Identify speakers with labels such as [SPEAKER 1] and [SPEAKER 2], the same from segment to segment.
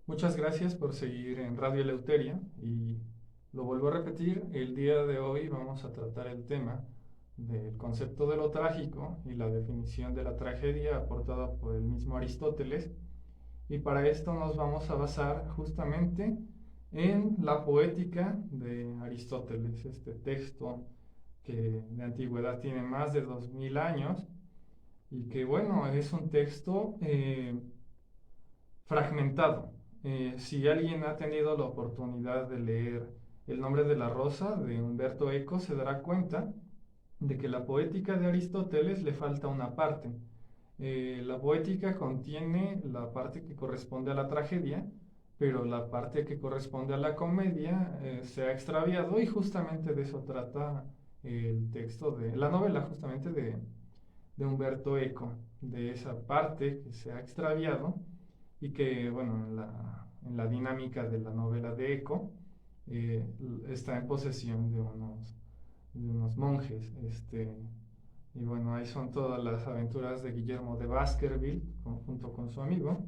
[SPEAKER 1] Muchas gracias por seguir en Radio Eleuteria y lo vuelvo a repetir, el día de hoy vamos a tratar el tema del concepto de lo trágico y la definición de la tragedia aportada por el mismo Aristóteles, y para esto nos vamos a basar justamente en la poética de Aristóteles, este texto que de antigüedad tiene más de 2000 años y que bueno, es un texto fragmentado. Si alguien ha tenido la oportunidad de leer El nombre de la rosa de Humberto Eco, se dará cuenta de que la poética de Aristóteles le falta una parte. La poética contiene la parte que corresponde a la tragedia, pero la parte que corresponde a la comedia se ha extraviado, y justamente de eso trata el texto de la novela, justamente de Humberto Eco, de esa parte que se ha extraviado y que, bueno, en la dinámica de la novela de Eco, eh, está en posesión de unos monjes. Y bueno, ahí son todas las aventuras de Guillermo de Baskerville junto con su amigo.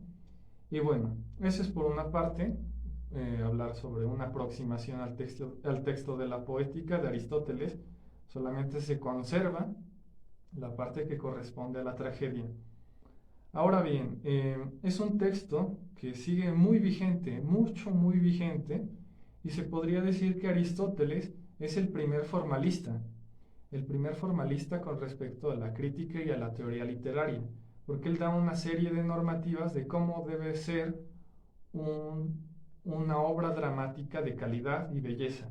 [SPEAKER 1] Y bueno, eso es por una parte, hablar sobre una aproximación al texto de la poética de Aristóteles. Solamente se conserva la parte que corresponde a la tragedia. Ahora bien, es un texto que sigue muy vigente, mucho, muy vigente, y se podría decir que Aristóteles es el primer formalista con respecto a la crítica y a la teoría literaria, porque él da una serie de normativas de cómo debe ser un- una obra dramática de calidad y belleza.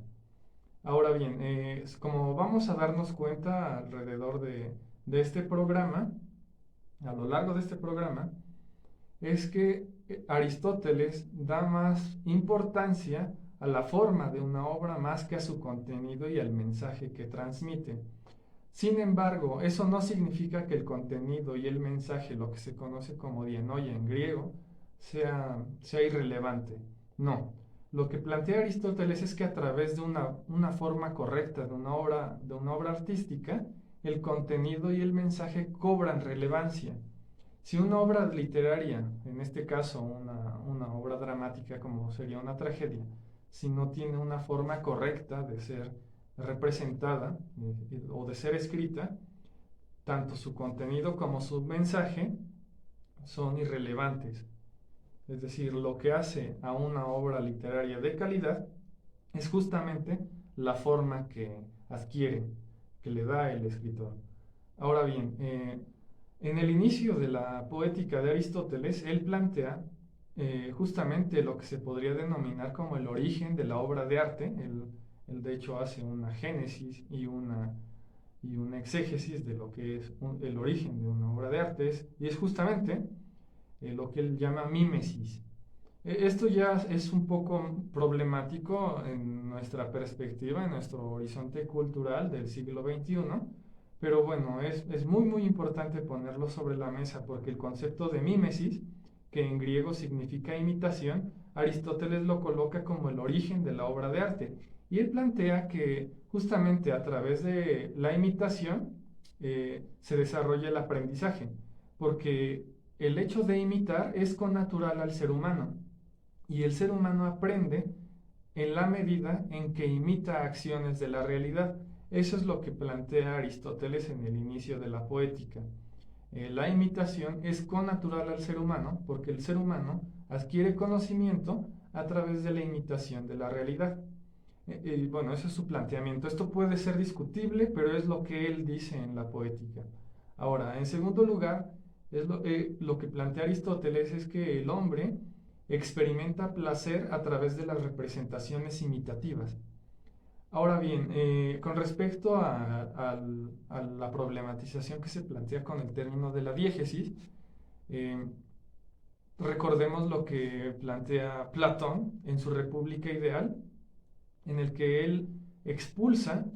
[SPEAKER 1] Ahora bien, como vamos a darnos cuenta alrededor de este programa, a lo largo de este programa, es que Aristóteles da más importancia a la forma de una obra más que a su contenido y al mensaje que transmite. Sin embargo, eso no significa que el contenido y el mensaje, lo que se conoce como dianoia en griego, sea irrelevante. No. Lo que plantea Aristóteles es que a través de una forma correcta de una obra artística, el contenido y el mensaje cobran relevancia. Si una obra literaria, en este caso una obra dramática como sería una tragedia, si no tiene una forma correcta de ser representada o de ser escrita, tanto su contenido como su mensaje son irrelevantes. Es decir, lo que hace a una obra literaria de calidad es justamente la forma que adquiere, que le da el escritor. Ahora bien, en el inicio de la poética de Aristóteles, él plantea justamente lo que se podría denominar como el origen de la obra de arte. Él de hecho hace una génesis y una exégesis de lo que es el origen de una obra de arte, y es justamente lo que él llama mímesis. Esto ya es un poco problemático en nuestra perspectiva, en nuestro horizonte cultural del siglo XXI, pero bueno, es muy muy importante ponerlo sobre la mesa porque el concepto de mímesis, que en griego significa imitación, Aristóteles lo coloca como el origen de la obra de arte. Y él plantea que justamente a través de la imitación se desarrolla el aprendizaje, porque el hecho de imitar es connatural al ser humano. Y el ser humano aprende en la medida en que imita acciones de la realidad. Eso es lo que plantea Aristóteles en el inicio de la poética. La imitación es connatural al ser humano porque el ser humano adquiere conocimiento a través de la imitación de la realidad. Bueno, ese es su planteamiento. Esto puede ser discutible, pero es lo que él dice en la poética. Ahora, en segundo lugar, lo que plantea Aristóteles es que el hombre experimenta placer a través de las representaciones imitativas. Ahora bien, con respecto a la problematización que se plantea con el término de la diégesis, eh, recordemos lo que plantea Platón en su República Ideal, en el que él expulsa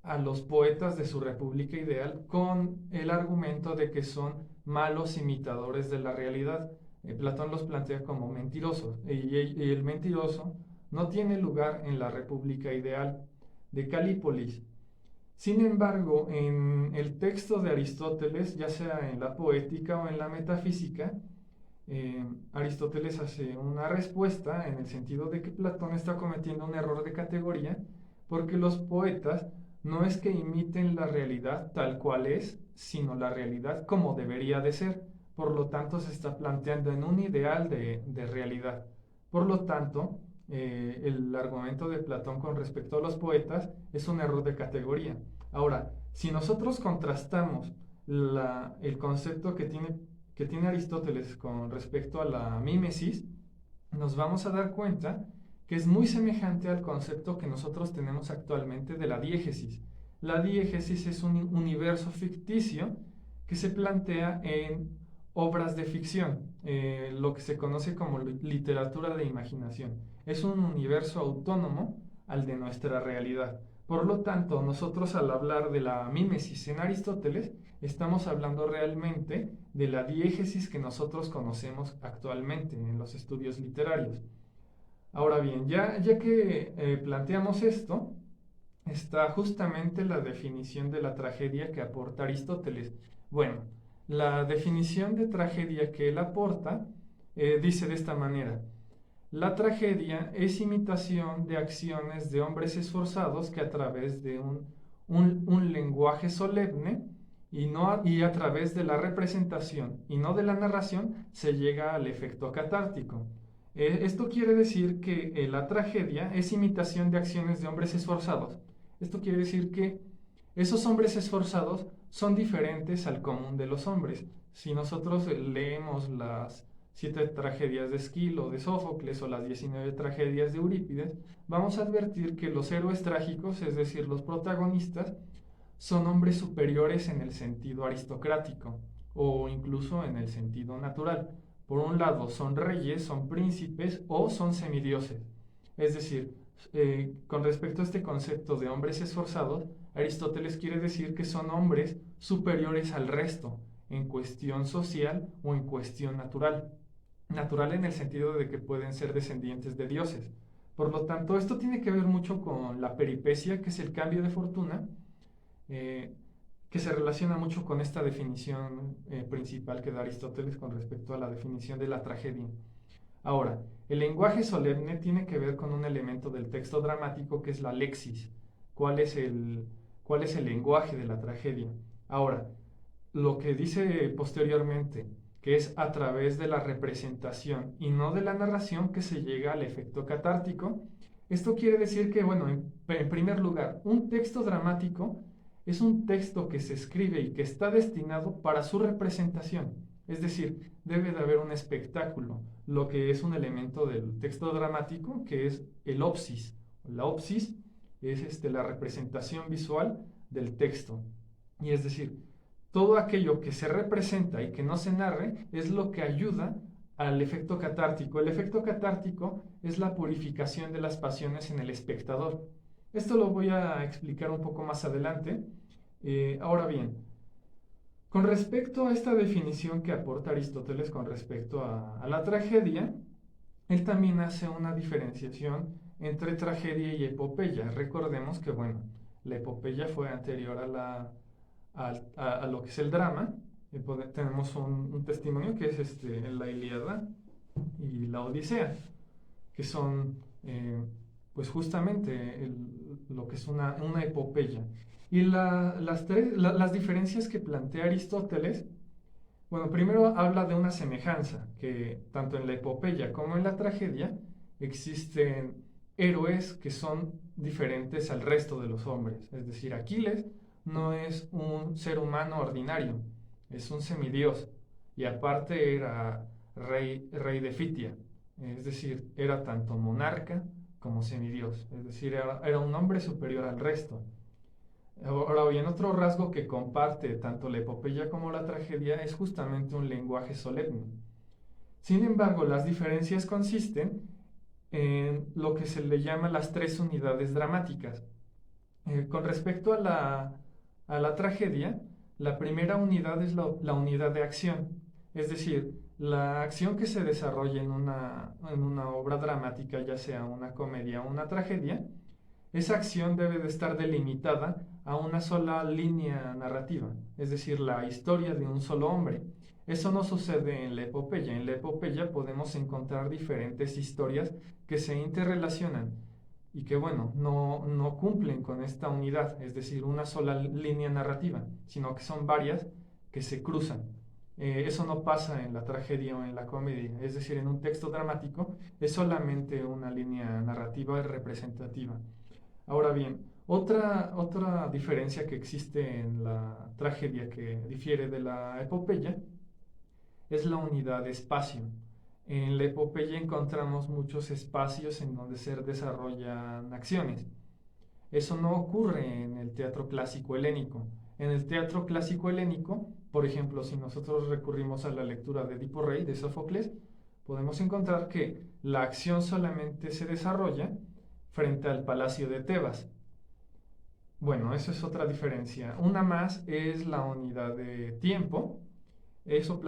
[SPEAKER 1] a los poetas de su República Ideal con el argumento de que son malos imitadores de la realidad. Platón los plantea como mentirosos, y el mentiroso no tiene lugar en la República Ideal de Calípolis. Sin embargo, en el texto de Aristóteles, ya sea en la poética o en la metafísica, Aristóteles hace una respuesta en el sentido de que Platón está cometiendo un error de categoría porque los poetas no es que imiten la realidad tal cual es, sino la realidad como debería de ser. Por lo tanto, se está planteando en un ideal de realidad. Por lo tanto, el argumento de Platón con respecto a los poetas es un error de categoría. Ahora, si nosotros contrastamos el concepto que tiene Aristóteles con respecto a la mímesis, nos vamos a dar cuenta que es muy semejante al concepto que nosotros tenemos actualmente de la diégesis. La diégesis es un universo ficticio que se plantea en obras de ficción, lo que se conoce como literatura de imaginación. Es un universo autónomo al de nuestra realidad. Por lo tanto, nosotros al hablar de la mímesis en Aristóteles, estamos hablando realmente de la diégesis que nosotros conocemos actualmente en los estudios literarios. Ahora bien, ya que planteamos esto, está justamente la definición de la tragedia que aporta Aristóteles. Bueno, la definición de tragedia que él aporta dice de esta manera: la tragedia es imitación de acciones de hombres esforzados que a través de un lenguaje solemne y a través de la representación y no de la narración se llega al efecto catártico. Esto quiere decir que la tragedia es imitación de acciones de hombres esforzados. Esto quiere decir que esos hombres esforzados son diferentes al común de los hombres. Si nosotros leemos las 7 tragedias de Esquilo, de Sófocles o las 19 tragedias de Eurípides, vamos a advertir que los héroes trágicos, es decir, los protagonistas, son hombres superiores en el sentido aristocrático o incluso en el sentido natural. Por un lado, son reyes, son príncipes o son semidioses. Es decir, con respecto a este concepto de hombres esforzados, Aristóteles quiere decir que son hombres superiores al resto en cuestión social o en cuestión natural. Natural en el sentido de que pueden ser descendientes de dioses. Por lo tanto, esto tiene que ver mucho con la peripecia, que es el cambio de fortuna, eh, que se relaciona mucho con esta definición principal que da Aristóteles con respecto a la definición de la tragedia. Ahora, el lenguaje solemne tiene que ver con un elemento del texto dramático que es la lexis. ¿Cuál es cuál es el lenguaje de la tragedia? Ahora, lo que dice posteriormente, que es a través de la representación y no de la narración que se llega al efecto catártico. Esto quiere decir que, bueno, en primer lugar, un texto dramático es un texto que se escribe y que está destinado para su representación. Es decir, debe de haber un espectáculo, lo que es un elemento del texto dramático, que es el opsis. La opsis es la representación visual del texto. Y es decir, todo aquello que se representa y que no se narre es lo que ayuda al efecto catártico. El efecto catártico es la purificación de las pasiones en el espectador. Esto lo voy a explicar un poco más adelante. Ahora bien, con respecto a esta definición que aporta Aristóteles con respecto a la tragedia, él también hace una diferenciación entre tragedia y epopeya. Recordemos que, bueno, la epopeya fue anterior a lo que es el drama. Tenemos un testimonio que es la Ilíada y la Odisea, que son pues justamente lo que es una epopeya. Y las diferencias que plantea Aristóteles, bueno, primero habla de una semejanza, que tanto en la epopeya como en la tragedia existen héroes que son diferentes al resto de los hombres. Es decir, Aquiles no es un ser humano ordinario, es un semidios. Y aparte era rey de Fitia, es decir, era tanto monarca como semidios, es decir, era un hombre superior al resto. Ahora bien, otro rasgo que comparte tanto la epopeya como la tragedia es justamente un lenguaje solemne. Sin embargo, las diferencias consisten en lo que se le llama las 3 unidades dramáticas. Con respecto a la tragedia, la primera unidad es la unidad de acción, es decir, la acción que se desarrolla en una obra dramática, ya sea una comedia o una tragedia, esa acción debe de estar delimitada a una sola línea narrativa, es decir, la historia de un solo hombre. Eso no sucede en la epopeya. En la epopeya podemos encontrar diferentes historias que se interrelacionan y que, bueno, no cumplen con esta unidad, es decir, una sola línea narrativa, sino que son varias que se cruzan. Eso no pasa en la tragedia o en la comedia, es decir, en un texto dramático es solamente una línea narrativa representativa. Ahora bien, otra diferencia que existe en la tragedia que difiere de la epopeya es la unidad de espacio. En la epopeya encontramos muchos espacios en donde se desarrollan acciones. Eso no ocurre en el teatro clásico helénico. En el teatro clásico helénico, por ejemplo, si nosotros recurrimos a la lectura de Edipo Rey de Sófocles, podemos encontrar que la acción solamente se desarrolla frente al palacio de Tebas. Bueno, eso es otra diferencia. Una más es la unidad de tiempo. Eso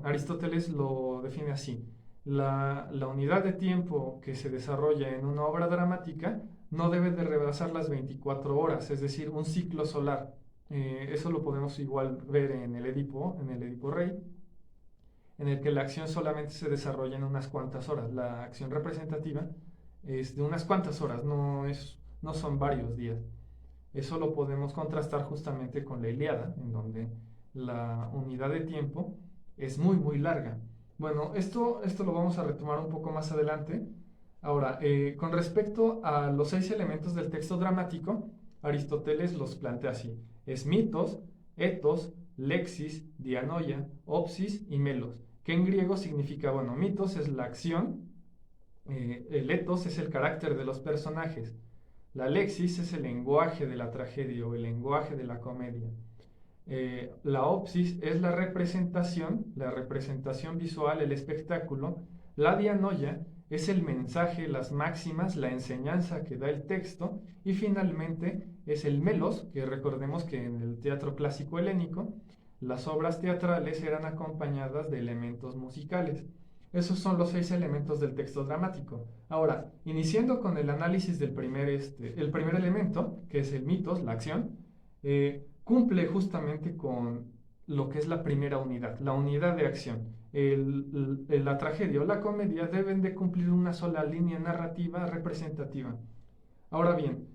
[SPEAKER 1] Aristóteles lo define así. La unidad de tiempo que se desarrolla en una obra dramática no debe de rebasar las 24 horas, es decir, un ciclo solar. Eso lo podemos igual ver en el Edipo Rey, en el que la acción solamente se desarrolla en unas cuantas horas. La acción representativa es de unas cuantas horas, no son varios días. Eso lo podemos contrastar justamente con la Ilíada, en donde la unidad de tiempo es muy, muy larga. Bueno, esto lo vamos a retomar un poco más adelante. Ahora, con respecto a los 6 elementos del texto dramático, Aristóteles los plantea así. Es mitos, ethos, lexis, dianoia, opsis y melos, que en griego significa, bueno, mitos es la acción, el ethos es el carácter de los personajes, la lexis es el lenguaje de la tragedia o el lenguaje de la comedia. La opsis es la representación visual, el espectáculo. La dianoia es el mensaje, las máximas, la enseñanza que da el texto. Y finalmente es el melos, que recordemos que en el teatro clásico helénico las obras teatrales eran acompañadas de elementos musicales. Esos son los 6 elementos del texto dramático. Ahora, iniciando con el análisis del el primer elemento, que es el mitos, la acción, cumple justamente con lo que es la primera unidad, la unidad de acción. La tragedia o la comedia deben de cumplir una sola línea narrativa representativa. Ahora bien,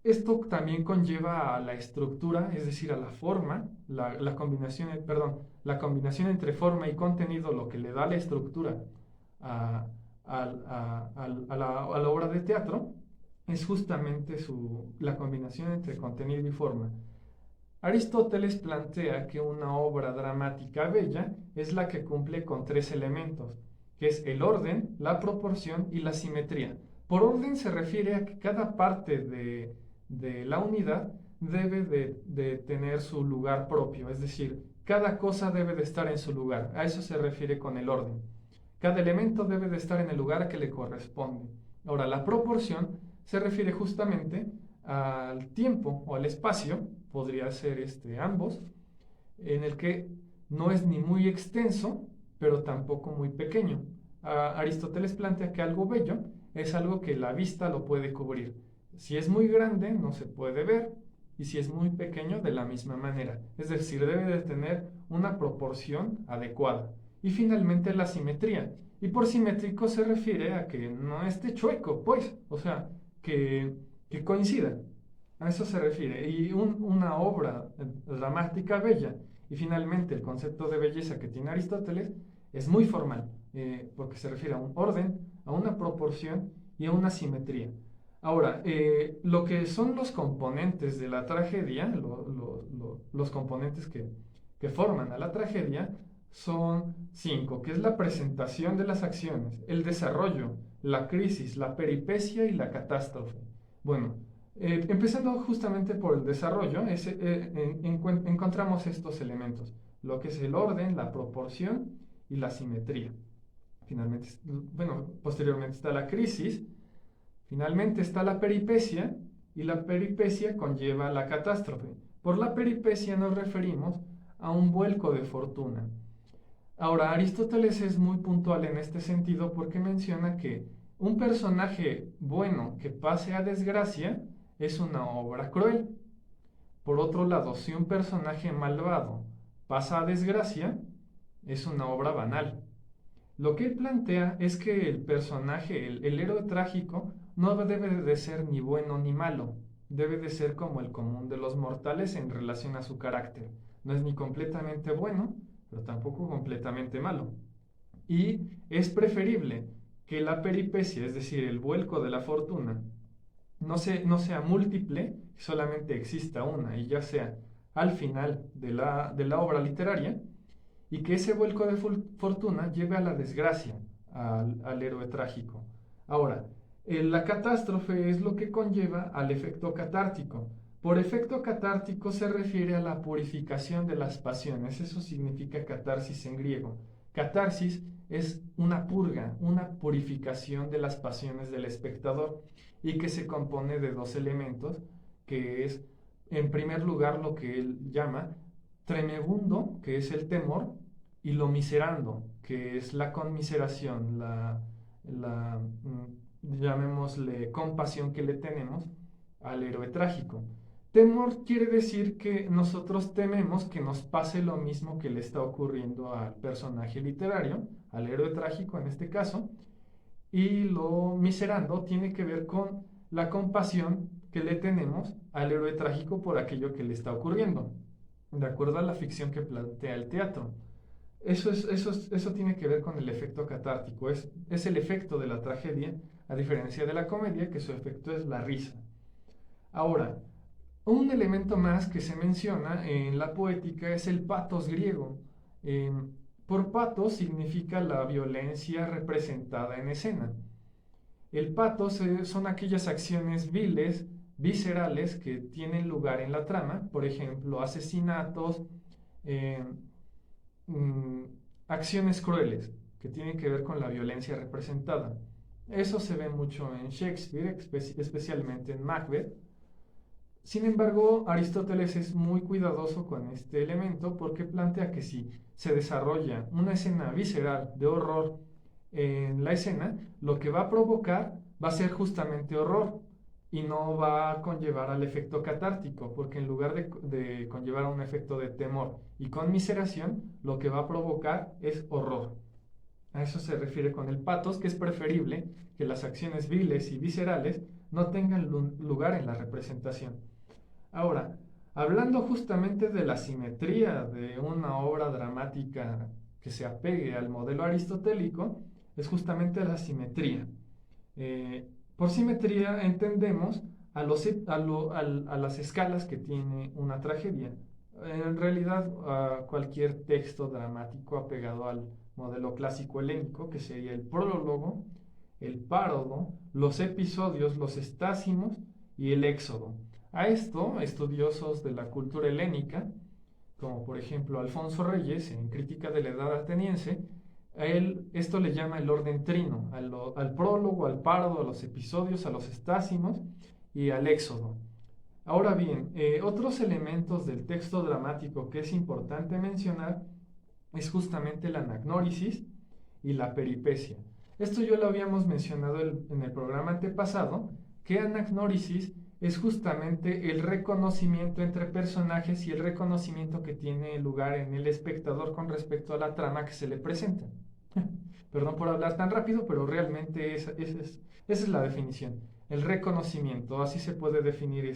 [SPEAKER 1] esto también conlleva a la estructura, es decir, a la forma, la combinación entre forma y contenido, lo que le da la estructura a la obra de teatro, es justamente la combinación entre contenido y forma. Aristóteles plantea que una obra dramática bella es la que cumple con 3 elementos, que es el orden, la proporción y la simetría. Por orden se refiere a que cada parte de la unidad debe de tener su lugar propio, es decir, cada cosa debe de estar en su lugar. A eso se refiere con el orden. Cada elemento debe de estar en el lugar que le corresponde. Ahora, la proporción se refiere justamente al tiempo o al espacio, podría ser ambos, en el que no es ni muy extenso, pero tampoco muy pequeño. Aristóteles plantea que algo bello es algo que la vista lo puede cubrir. Si es muy grande, no se puede ver, y si es muy pequeño, de la misma manera. Es decir, debe de tener una proporción adecuada. Y finalmente la simetría. Y por simétrico se refiere a que no esté chueco, pues, o sea, que coincida. A eso se refiere. Y una obra dramática bella, y finalmente el concepto de belleza que tiene Aristóteles, es muy formal, porque se refiere a un orden, a una proporción y a una simetría. Ahora, lo que son los componentes de la tragedia, los componentes que forman a la tragedia, son 5, que es la presentación de las acciones, el desarrollo, la crisis, la peripecia y la catástrofe. Bueno, empezando justamente por el desarrollo, encontramos estos elementos, lo que es el orden, la proporción y la simetría. Finalmente, posteriormente está la crisis, finalmente está la peripecia, y la peripecia conlleva la catástrofe. Por la peripecia nos referimos a un vuelco de fortuna. Ahora, Aristóteles es muy puntual en este sentido porque menciona que un personaje bueno que pase a desgracia es una obra cruel. Por otro lado, si un personaje malvado pasa a desgracia, es una obra banal. Lo que él plantea es que el personaje, el héroe trágico, no debe de ser ni bueno ni malo, debe de ser como el común de los mortales en relación a su carácter. No es ni completamente bueno, pero tampoco completamente malo. Y es preferible que la peripecia, es decir, el vuelco de la fortuna, no sea múltiple, solamente exista una, y ya sea al final de la obra literaria, y que ese vuelco de fortuna lleve a la desgracia al héroe trágico. Ahora, la catástrofe es lo que conlleva al efecto catártico. Por efecto catártico se refiere a la purificación de las pasiones, eso significa catarsis en griego. Catarsis es una purga, una purificación de las pasiones del espectador y que se compone de dos elementos, que es, en primer lugar, lo que él llama tremebundo, que es el temor, y lo miserando, que es la conmiseración, llamémosle compasión que le tenemos al héroe trágico. Temor quiere decir que nosotros tememos que nos pase lo mismo que le está ocurriendo al personaje literario, al héroe trágico en este caso, y lo miserando tiene que ver con la compasión que le tenemos al héroe trágico por aquello que le está ocurriendo, de acuerdo a la ficción que plantea el teatro. Eso tiene que ver con el efecto catártico, es el efecto de la tragedia, a diferencia de la comedia, que su efecto es la risa. Ahora, un elemento más que se menciona en la poética es el patos griego. Eh, por patos significa la violencia representada en escena. El patos son aquellas acciones viles, viscerales, que tienen lugar en la trama, por ejemplo, asesinatos, eh, mm, acciones crueles que tienen que ver con la violencia representada. Eso se ve mucho en Shakespeare, especialmente en Macbeth. Sin embargo, Aristóteles es muy cuidadoso con este elemento porque plantea que si se desarrolla una escena visceral de horror en la escena, lo que va a provocar va a ser justamente horror y no va a conllevar al efecto catártico, porque en lugar de conllevar un efecto de temor y conmiseración, lo que va a provocar es horror. A eso se refiere con el patos, que es preferible que las acciones viles y viscerales no tengan lugar en la representación. Ahora, hablando justamente de la simetría de una obra dramática que se apegue al modelo aristotélico, es justamente la simetría. Por simetría entendemos a las escalas que tiene una tragedia. En realidad, cualquier texto dramático apegado al modelo clásico helénico, que sería el prólogo, el párodo, los episodios, los estásimos y el éxodo. A esto, estudiosos de la cultura helénica, como por ejemplo Alfonso Reyes en Crítica de la Edad Ateniense, a él esto le llama el orden trino, al prólogo, al párodo, a los episodios, a los estásimos y al éxodo. Ahora bien, otros elementos del texto dramático que es importante mencionar es justamente la anagnórisis y la peripecia. Esto yo lo habíamos mencionado en el programa antepasado, que anagnórisis es justamente el reconocimiento entre personajes y el reconocimiento que tiene lugar en el espectador con respecto a la trama que se le presenta. Perdón por hablar tan rápido, pero realmente esa es la definición. El reconocimiento, así se puede definir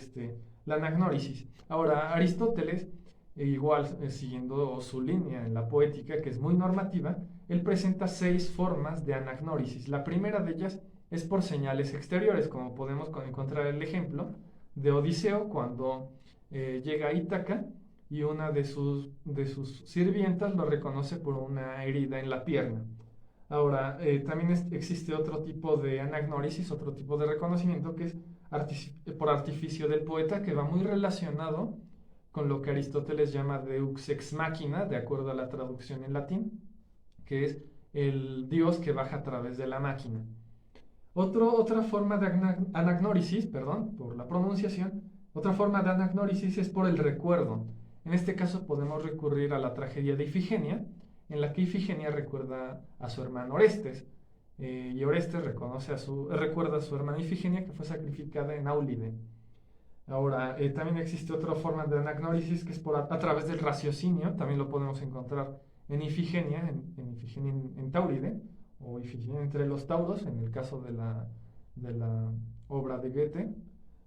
[SPEAKER 1] la anagnórisis. Ahora, Aristóteles, igual siguiendo su línea en la poética, que es muy normativa, él presenta 6 formas de anagnórisis. La primera de ellas es por señales exteriores, como podemos encontrar el ejemplo de Odiseo cuando llega a Ítaca y una de sus sirvientas lo reconoce por una herida en la pierna. Ahora, también existe otro tipo de anagnórisis, otro tipo de reconocimiento que es por artificio del poeta, que va muy relacionado con lo que Aristóteles llama Deux ex machina, de acuerdo a la traducción en latín, que es el dios que baja a través de la máquina. Otra forma de anagnórisis, perdón por la pronunciación, otra forma de anagnórisis es por el recuerdo. En este caso podemos recurrir a la tragedia de Ifigenia, en la que Ifigenia recuerda a su hermano Orestes, y Orestes recuerda a su hermana Ifigenia que fue sacrificada en Áulide. Ahora, también existe otra forma de anagnórisis que es a través del raciocinio, también lo podemos encontrar en Ifigenia, en Ifigenia en Táuride, o Ifigenia entre los tauros, en el caso de la obra de Goethe,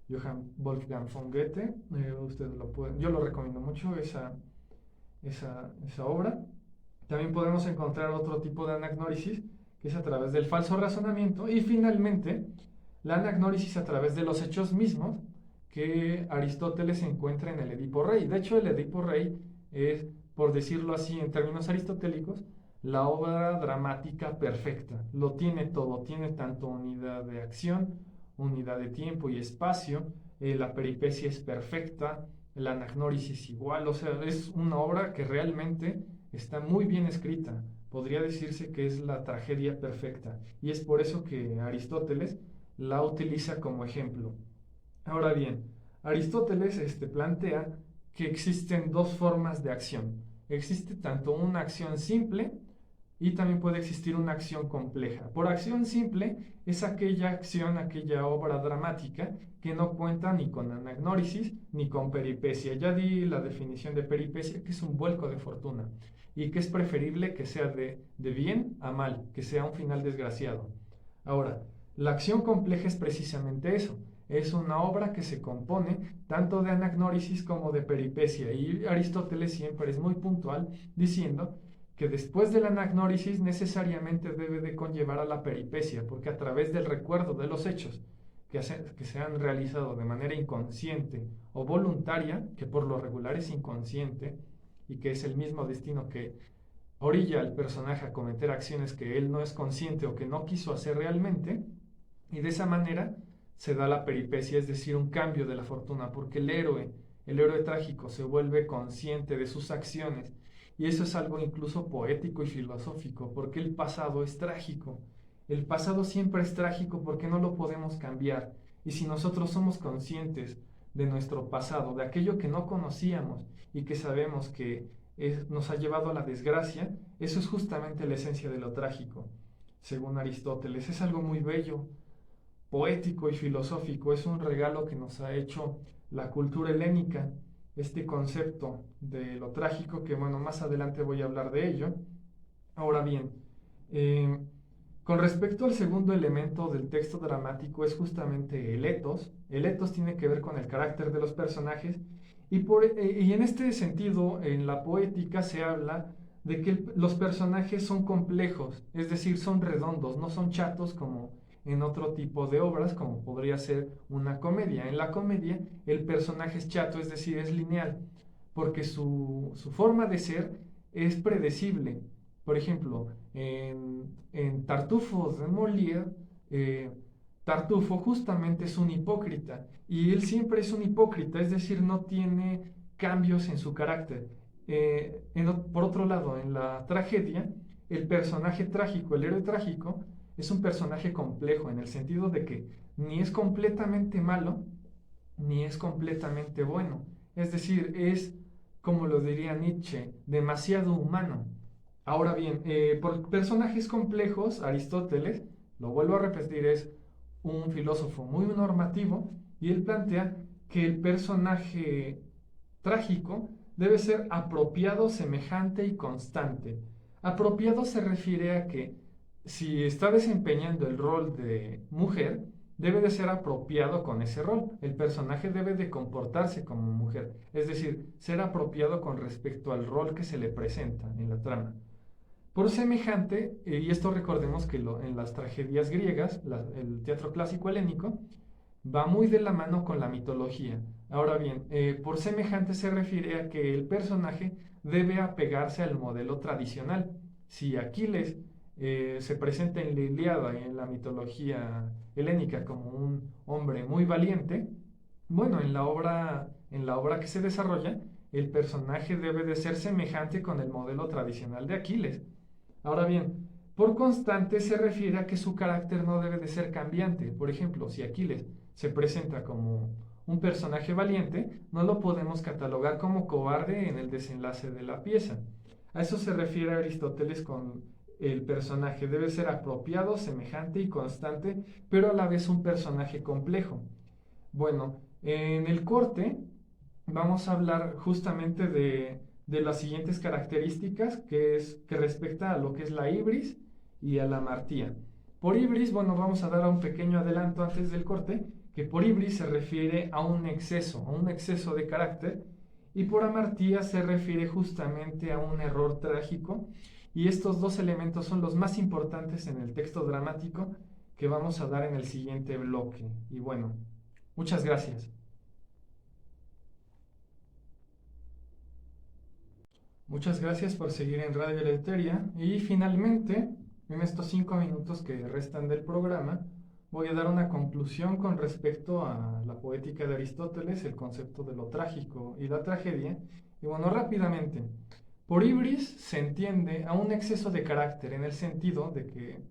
[SPEAKER 1] Johann Wolfgang von Goethe. Ustedes lo pueden, yo lo recomiendo mucho, esa obra. También podemos encontrar otro tipo de anagnórisis, que es a través del falso razonamiento, y finalmente la anagnórisis a través de los hechos mismos, que Aristóteles encuentra en el Edipo Rey. De hecho, el Edipo Rey es, por decirlo así en términos aristotélicos, la obra dramática perfecta. Lo tiene todo, tiene tanto unidad de acción, unidad de tiempo y espacio, la peripecia es perfecta, la anagnórisis igual, o sea, es una obra que realmente está muy bien escrita. Podría decirse que es la tragedia perfecta, y es por eso que Aristóteles la utiliza como ejemplo. Ahora bien, Aristóteles plantea que existen dos formas de acción. Existe tanto una acción simple y también puede existir una acción compleja. Por acción simple es aquella acción, aquella obra dramática que no cuenta ni con anagnórisis ni con peripecia. Ya di la definición de peripecia, que es un vuelco de fortuna y que es preferible que sea de bien a mal, que sea un final desgraciado. Ahora, la acción compleja es precisamente eso. Es una obra que se compone tanto de anagnórisis como de peripecia, y Aristóteles siempre es muy puntual diciendo que después de la anagnórisis necesariamente debe de conllevar a la peripecia, porque a través del recuerdo de los hechos que se han realizado de manera inconsciente o voluntaria, que por lo regular es inconsciente y que es el mismo destino que orilla al personaje a cometer acciones que él no es consciente o que no quiso hacer realmente, y de esa manera se da la peripecia, es decir, un cambio de la fortuna, porque el héroe trágico se vuelve consciente de sus acciones, y eso es algo incluso poético y filosófico, porque el pasado es trágico. El pasado siempre es trágico porque no lo podemos cambiar, y si nosotros somos conscientes de nuestro pasado, de aquello que no conocíamos y que sabemos que nos ha llevado a la desgracia, eso es justamente la esencia de lo trágico. Según Aristóteles, es algo muy bello, poético y filosófico, es un regalo que nos ha hecho la cultura helénica, este concepto de lo trágico, que bueno, más adelante voy a hablar de ello. Ahora bien, eh, con respecto al segundo elemento del texto dramático es justamente el etos. El etos tiene que ver con el carácter de los personajes, y en este sentido, en la poética se habla de que los personajes son complejos, es decir, son redondos, no son chatos como en otro tipo de obras, como podría ser una comedia. En la comedia el personaje es chato, es decir, es lineal, porque su forma de ser es predecible. Por ejemplo, en Tartufo de Molière, Tartufo justamente es un hipócrita, y él siempre es un hipócrita, es decir, no tiene cambios en su carácter. Por otro lado, en la tragedia, el personaje trágico, el héroe trágico, es un personaje complejo en el sentido de que ni es completamente malo, ni es completamente bueno. Es decir, es, como lo diría Nietzsche, demasiado humano. Ahora bien, por personajes complejos, Aristóteles, lo vuelvo a repetir, es un filósofo muy normativo, y él plantea que el personaje trágico debe ser apropiado, semejante y constante. Apropiado se refiere a que si está desempeñando el rol de mujer, debe de ser apropiado con ese rol. El personaje debe de comportarse como mujer, es decir, ser apropiado con respecto al rol que se le presenta en la trama. Por semejante, y esto recordemos que en las tragedias griegas, el teatro clásico helénico, va muy de la mano con la mitología. Ahora bien, por semejante se refiere a que el personaje debe apegarse al modelo tradicional. Si Aquiles se presenta en la Ilíada y en la mitología helénica como un hombre muy valiente, bueno, en la obra que se desarrolla, el personaje debe de ser semejante con el modelo tradicional de Aquiles. Ahora bien, por constante se refiere a que su carácter no debe de ser cambiante. Por ejemplo, si Aquiles se presenta como un personaje valiente, no lo podemos catalogar como cobarde en el desenlace de la pieza. A eso se refiere Aristóteles con el personaje. Debe ser apropiado, semejante y constante, pero a la vez un personaje complejo. Bueno, en el corte vamos a hablar justamente de las siguientes características que respecta a lo que es la ibris y a la amartía. Por ibris, bueno, vamos a dar un pequeño adelanto antes del corte, que por ibris se refiere a un exceso de carácter, y por amartía se refiere justamente a un error trágico, y estos dos elementos son los más importantes en el texto dramático que vamos a dar en el siguiente bloque. Y bueno, muchas gracias. Muchas gracias por seguir en Radio Eleuteria. Y finalmente, en estos 5 minutos que restan del programa, voy a dar una conclusión con respecto a la poética de Aristóteles, el concepto de lo trágico y la tragedia. Y bueno, rápidamente, por ibris se entiende a un exceso de carácter en el sentido de que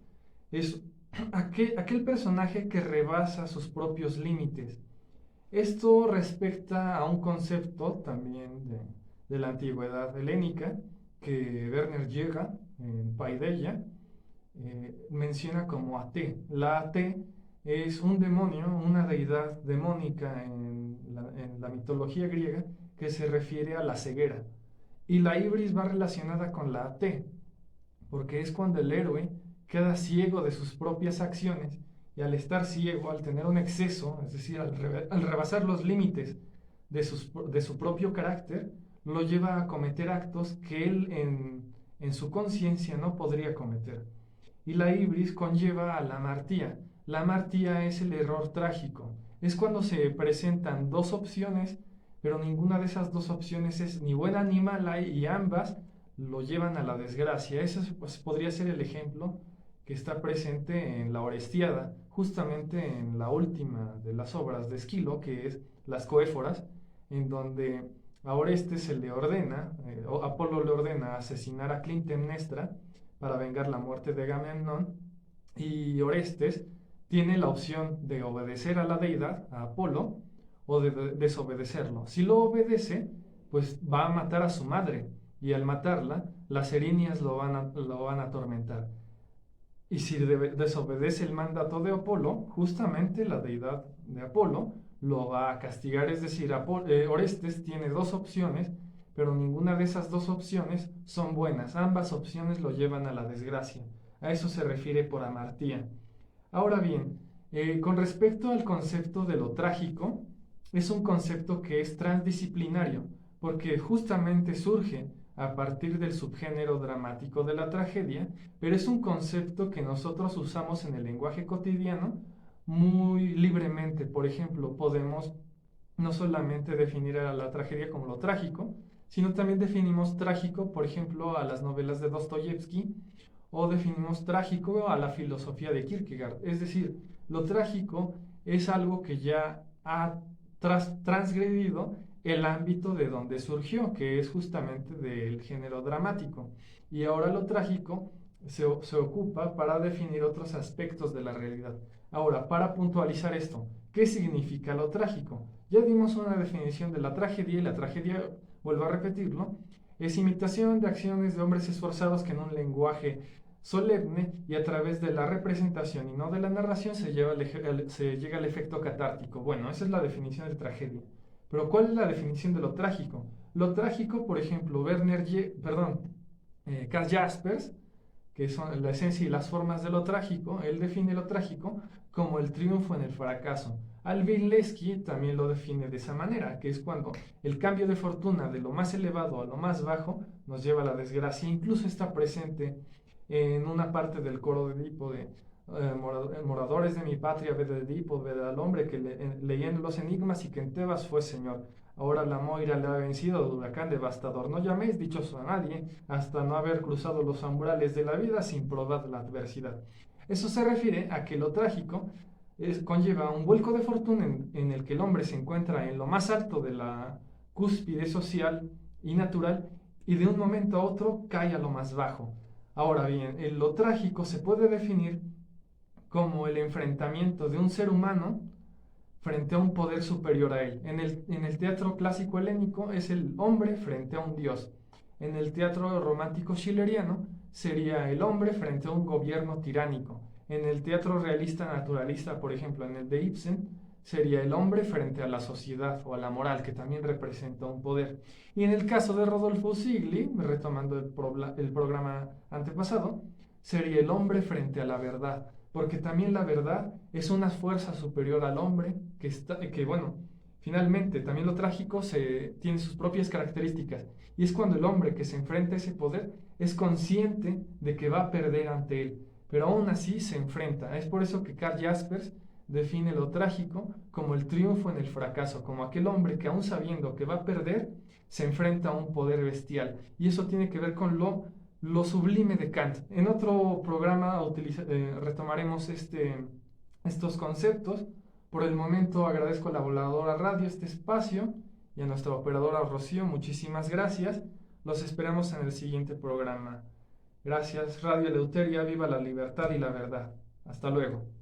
[SPEAKER 1] es aquel personaje que rebasa sus propios límites. Esto respecta a un concepto también de la antigüedad helénica que Werner Jaeger en Paideia menciona como Ate. La Ate es un demonio, una deidad demónica en la mitología griega que se refiere a la ceguera. Y la ibris va relacionada con la Ate, porque es cuando el héroe queda ciego de sus propias acciones y al estar ciego, al tener un exceso, es decir, al rebasar los límites de su propio carácter, lo lleva a cometer actos que él en su conciencia no podría cometer. Y la ibris conlleva a la amartía. La amartía es el error trágico. Es cuando se presentan dos opciones, pero ninguna de esas dos opciones es ni buena ni mala y ambas lo llevan a la desgracia. Ese pues, podría ser el ejemplo que está presente en la Orestiada, justamente en la última de las obras de Esquilo, que es Las Coéforas, en donde a Orestes se le ordena, Apolo le ordena asesinar a Clitemnestra para vengar la muerte de Agamenón, y Orestes tiene la opción de obedecer a la deidad, a Apolo, o de desobedecerlo. Si lo obedece, pues va a matar a su madre, y al matarla, las erinias lo van a atormentar. Y si desobedece el mandato de Apolo, justamente la deidad de Apolo lo va a castigar. Es decir, Orestes tiene dos opciones, pero ninguna de esas dos opciones son buenas. Ambas opciones lo llevan a la desgracia. A eso se refiere por amartía. Ahora bien, con respecto al concepto de lo trágico, es un concepto que es transdisciplinario, porque justamente surge a partir del subgénero dramático de la tragedia, pero es un concepto que nosotros usamos en el lenguaje cotidiano muy libremente. Por ejemplo, podemos no solamente definir a la tragedia como lo trágico, sino también definimos trágico, por ejemplo, a las novelas de Dostoyevsky, o definimos trágico a la filosofía de Kierkegaard. Es decir, lo trágico es algo que ya ha transgredido el ámbito de donde surgió, que es justamente del género dramático. Y ahora lo trágico se ocupa para definir otros aspectos de la realidad. Ahora, para puntualizar esto, ¿qué significa lo trágico? Ya dimos una definición de la tragedia, y la tragedia, vuelvo a repetirlo, es imitación de acciones de hombres esforzados que en un lenguaje solemne y a través de la representación y no de la narración se llega al efecto catártico. Bueno, esa es la definición de tragedia. Pero ¿cuál es la definición de lo trágico? Lo trágico, por ejemplo, Karl Jaspers, que son la esencia y las formas de lo trágico, él define lo trágico como el triunfo en el fracaso. Alvin Lesky también lo define de esa manera, que es cuando el cambio de fortuna de lo más elevado a lo más bajo nos lleva a la desgracia. Incluso está presente en una parte del coro de Edipo de moradores de mi patria, ved a Edipo, ved al hombre que leyendo los enigmas y que en Tebas fue señor. Ahora la Moira le ha vencido de huracán devastador. No llaméis dichoso a nadie hasta no haber cruzado los umbrales de la vida sin probar la adversidad. Eso se refiere a que lo trágico conlleva un vuelco de fortuna en el que el hombre se encuentra en lo más alto de la cúspide social y natural y de un momento a otro cae a lo más bajo. Ahora bien, lo trágico se puede definir como el enfrentamiento de un ser humano frente a un poder superior a él. En el teatro clásico helénico es el hombre frente a un dios. En el teatro romántico schilleriano sería el hombre frente a un gobierno tiránico. En el teatro realista naturalista, por ejemplo, en el de Ibsen, sería el hombre frente a la sociedad o a la moral, que también representa un poder. Y en el caso de Rodolfo Sigli, retomando el programa antepasado, sería el hombre frente a la verdad, porque también la verdad es una fuerza superior al hombre que bueno, finalmente también lo trágico tiene sus propias características, y es cuando el hombre que se enfrenta a ese poder es consciente de que va a perder ante él, pero aún así se enfrenta. Es por eso que Karl Jaspers define lo trágico como el triunfo en el fracaso, como aquel hombre que aún sabiendo que va a perder, se enfrenta a un poder bestial. Y eso tiene que ver con lo sublime de Kant. En otro programa retomaremos estos conceptos. Por el momento agradezco a la Voladora Radio este espacio y a nuestra operadora Rocío, muchísimas gracias. Los esperamos en el siguiente programa. Gracias, Radio Eleuteria, viva la libertad y la verdad. Hasta luego.